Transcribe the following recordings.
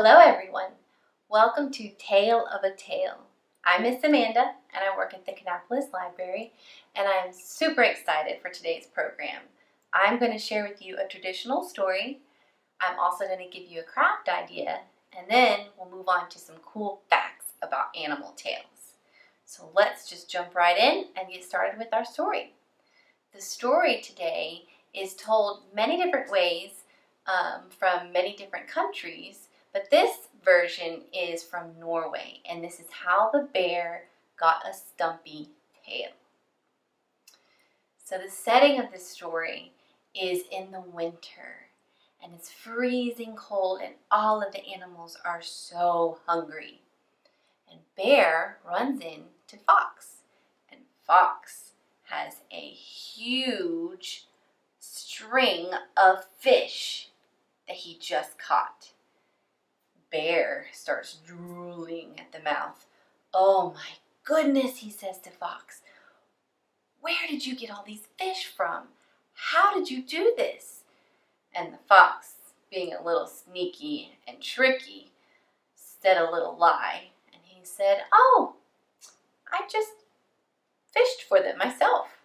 Hello everyone. Welcome to Tale of a Tale. I'm Miss Amanda and I work at the Cabarrus Library and I'm super excited for today's program. I'm going to share with you a traditional story. I'm also going to give you a craft idea and then we'll move on to some cool facts about animal tales. So let's just jump right in and get started with our story. The story today is told many different ways from many different countries, but this version is from Norway, and this is how the bear got a stumpy tail. So the setting of this story is in the winter, and it's freezing cold, and all of the animals are so hungry. And Bear runs in to Fox, and Fox has a huge string of fish that he just caught. Bear starts drooling at the mouth. "Oh my goodness," he says to Fox. "Where did you get all these fish from? How did you do this?" And the fox, being a little sneaky and tricky, said a little lie. And he said, "Oh, I just fished for them myself."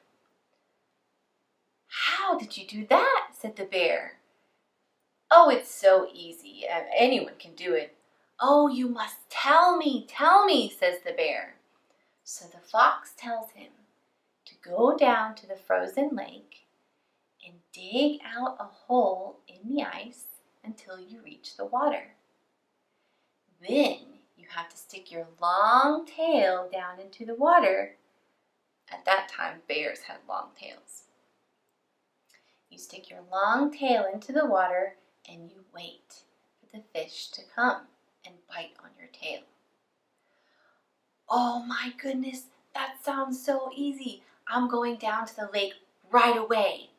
"How did you do that?" said the bear. "Oh, it's so easy. Anyone can do it." "Oh, you must tell me, says the bear. So the fox tells him to go down to the frozen lake and dig out a hole in the ice until you reach the water. Then you have to stick your long tail down into the water. At that time, bears had long tails. You stick your long tail into the water and you wait for the fish to come and bite on your tail. "Oh my goodness, that sounds so easy. I'm going down to the lake right away."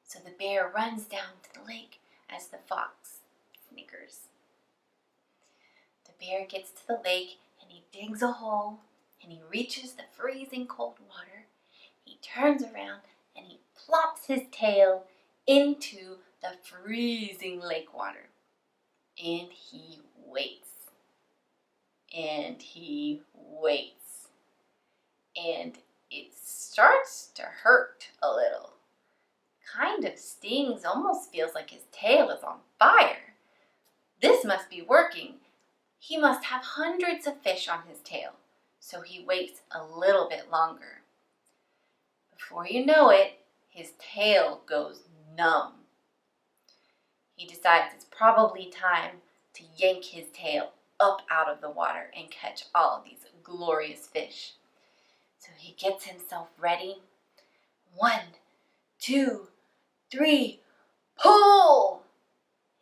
So the bear runs down to the lake as the fox snickers. The bear gets to the lake and he digs a hole and he reaches the freezing cold water. He turns around and he plops his tail into the freezing lake water. And he waits. And he waits. And it starts to hurt a little. Kind of stings, almost feels like his tail is on fire. This must be working. He must have hundreds of fish on his tail. So he waits a little bit longer. Before you know it, his tail goes numb. He decides it's probably time to yank his tail up out of the water and catch all of these glorious fish. So he gets himself ready. 1, 2, 3, pull!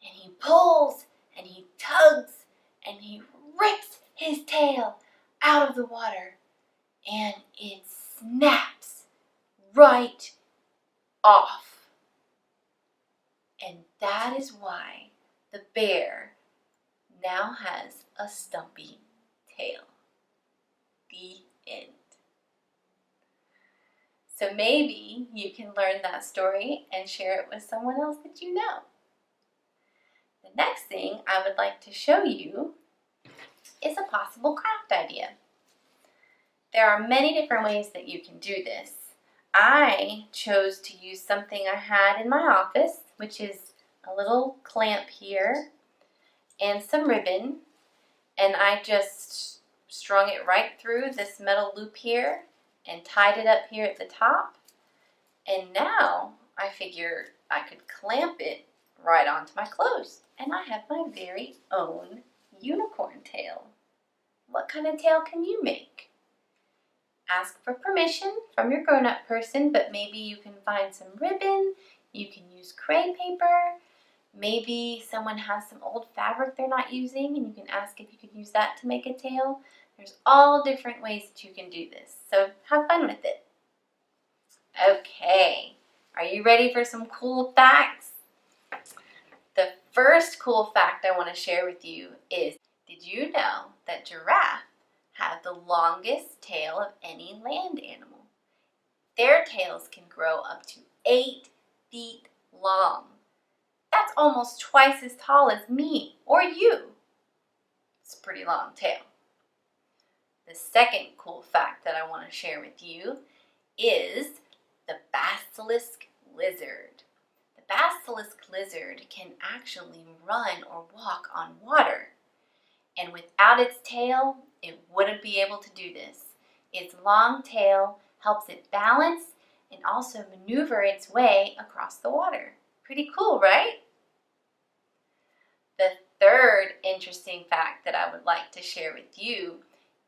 And he pulls and he tugs and he rips his tail out of the water and it snaps right off. And that is why the bear now has a stumpy tail. The end. So maybe you can learn that story and share it with someone else that you know. The next thing I would like to show you is a possible craft idea. There are many different ways that you can do this. I chose to use something I had in my office, which is a little clamp here and some ribbon, and I just strung it right through this metal loop here and tied it up here at the top. And now I figured I could clamp it right onto my clothes, and I have my very own unicorn tail. What kind of tail can you make? Ask for permission from your grown-up person, but maybe you can find some ribbon, you can use crepe paper, maybe someone has some old fabric they're not using and you can ask if you could use that to make a tail. There's all different ways that you can do this, so have fun with it. Okay, are you ready for some cool facts? The first cool fact I want to share with you is, did you know that giraffes have the longest tail of any land animal? Their tails can grow up to 8 feet long. That's almost twice as tall as me or you. It's a pretty long tail. The second cool fact that I want to share with you is the basilisk lizard. The basilisk lizard can actually run or walk on water. And without its tail, it wouldn't be able to do this. Its long tail helps it balance and also maneuver its way across the water. Pretty cool, right? The third interesting fact that I would like to share with you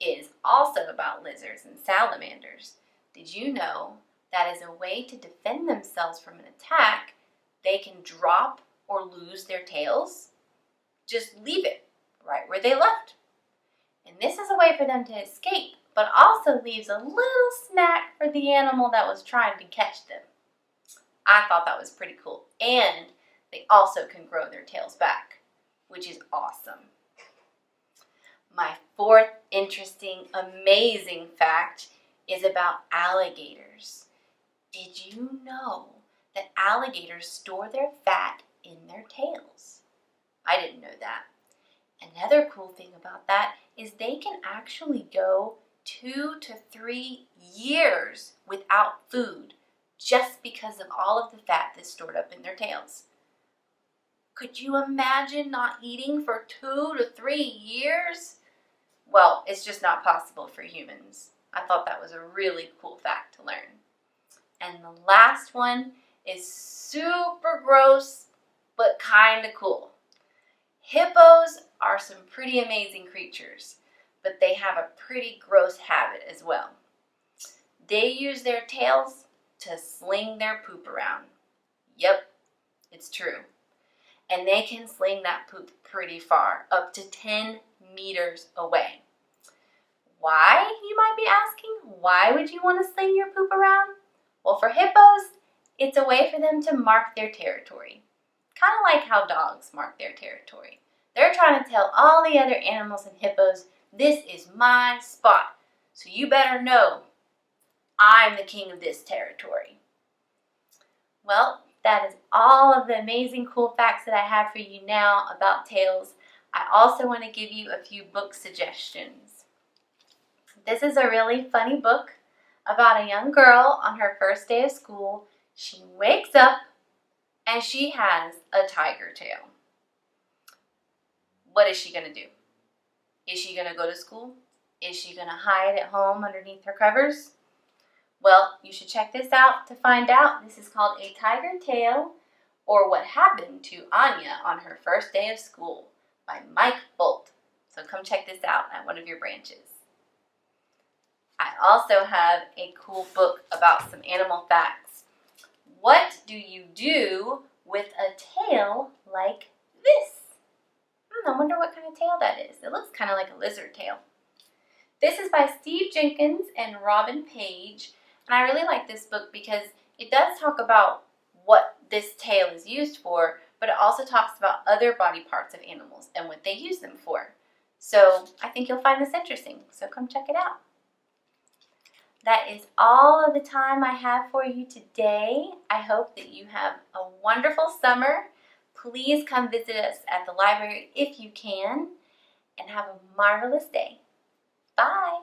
is also about lizards and salamanders. Did you know that as a way to defend themselves from an attack, they can drop or lose their tails? Just leave it right where they left. And this is a way for them to escape, but also leaves a little snack for the animal that was trying to catch them. I thought that was pretty cool. And they also can grow their tails back, which is awesome. My fourth interesting, amazing fact is about alligators. Did you know that alligators store their fat in their tails? I didn't know that. Another cool thing about that is they can actually go 2 to 3 years without food just because of all of the fat that's stored up in their tails. Could you imagine not eating for 2 to 3 years? Well, it's just not possible for humans. I thought that was a really cool fact to learn. And the last one is super gross, but kind of cool. Hippos are some pretty amazing creatures, but they have a pretty gross habit as well. They use their tails to sling their poop around. Yep, it's true. And they can sling that poop pretty far, up to 10 meters away. Why, you might be asking? Why would you want to sling your poop around? Well, for hippos, it's a way for them to mark their territory. Kind of like how dogs mark their territory. They're trying to tell all the other animals and hippos, this is my spot, so you better know I'm the king of this territory. Well, that is all of the amazing cool facts that I have for you now about tails. I also want to give you a few book suggestions. This is a really funny book about a young girl on her first day of school. She wakes up and she has a tiger tail. What is she going to do? Is she going to go to school? Is she going to hide at home underneath her covers? Well, you should check this out to find out. This is called A Tiger Tale, or What Happened to Anya on Her First Day of School by Mike Boldt. So come check this out at one of your branches. I also have a cool book about some animal facts. What do you do with a tail like this? I wonder what kind of tail that is. It looks kind of like a lizard tail. This is by Steve Jenkins and Robin Page. And I really like this book because it does talk about what this tail is used for, but it also talks about other body parts of animals and what they use them for. So I think you'll find this interesting. So come check it out. That is all of the time I have for you today. I hope that you have a wonderful summer. Please come visit us at the library if you can, and have a marvelous day. Bye.